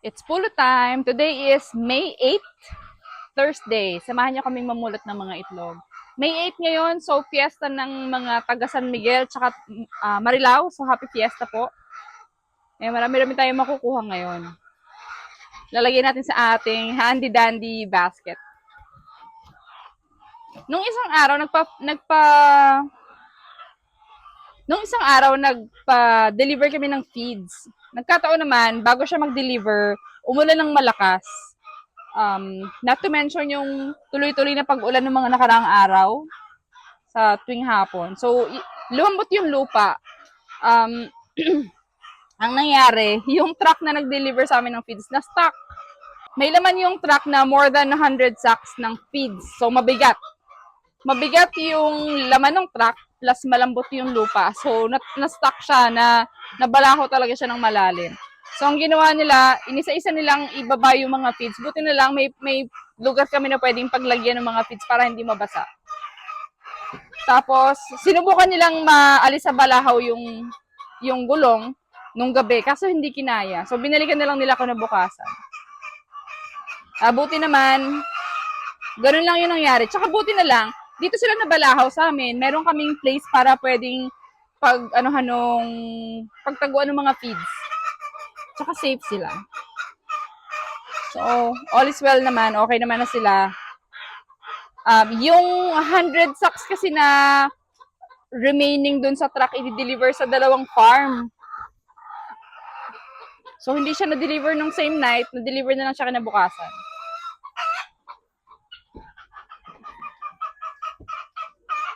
It's pulo time. Today is May 8th, Thursday. Samahan niyo kaming mamulot ng mga itlog. May 8 ngayon, so fiesta ng mga taga San Miguel tsaka Marilao. So happy fiesta po. Marami-rami tayong makukuha ngayon. Lalagyan natin sa ating handy-dandy basket. Nung isang araw, nagpa-deliver kami ng feeds. Nagkataon naman, bago siya mag-deliver, umulan ng malakas. Not to mention yung tuloy-tuloy na pag-ulan ng mga nakaraang araw sa tuwing hapon. So, lumambot yung lupa. Ang nangyari, yung truck na nag-deliver sa amin ng feeds, na-stuck. May laman yung truck na more than 100 sacks ng feeds. So, mabigat. Mabigat yung laman ng truck plus malambot yung lupa. So, na-stuck siya, nabalaho talaga siya ng malalim. So, ang ginawa nila, inisa-isa nilang ibaba yung mga feeds. Buti na lang, may lugar kami na pwedeng paglagyan ng mga feeds para hindi mabasa. Tapos, sinubukan nilang maalis sa balahaw yung gulong nung gabi, kaso hindi kinaya. So, binalikan na lang nila kinabukasan. Buti naman, ganun lang yung nangyari. Tsaka buti na lang, dito sila nabalahaw sa amin. Meron kaming place para pwedeng pagtaguan ng mga feeds. Tsaka safe sila. So, all is well naman. Okay naman na sila. Yung 100 sacks kasi na remaining dun sa truck, i-deliver sa dalawang farm. So, hindi siya na-deliver nung same night. Na-deliver na lang siya kinabukasan.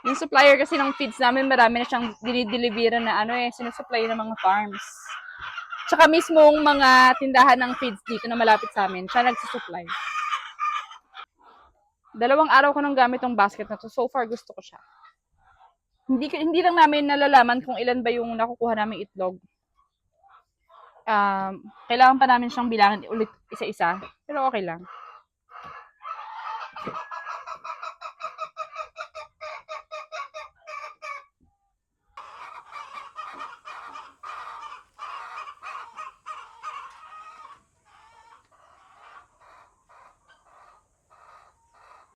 Yung supplier kasi ng feeds namin, marami na siyang dinideliveran na sinusupply ng mga farms. Tsaka mismong mga tindahan ng feeds dito na malapit sa amin, siya nagsusupply. 2 araw ko nang gamit tong basket na to. So far, gusto ko siya. Hindi lang namin nalalaman kung ilan ba yung nakukuha naming itlog. Kailangan pa namin siyang bilangin ulit isa-isa. Pero okay lang.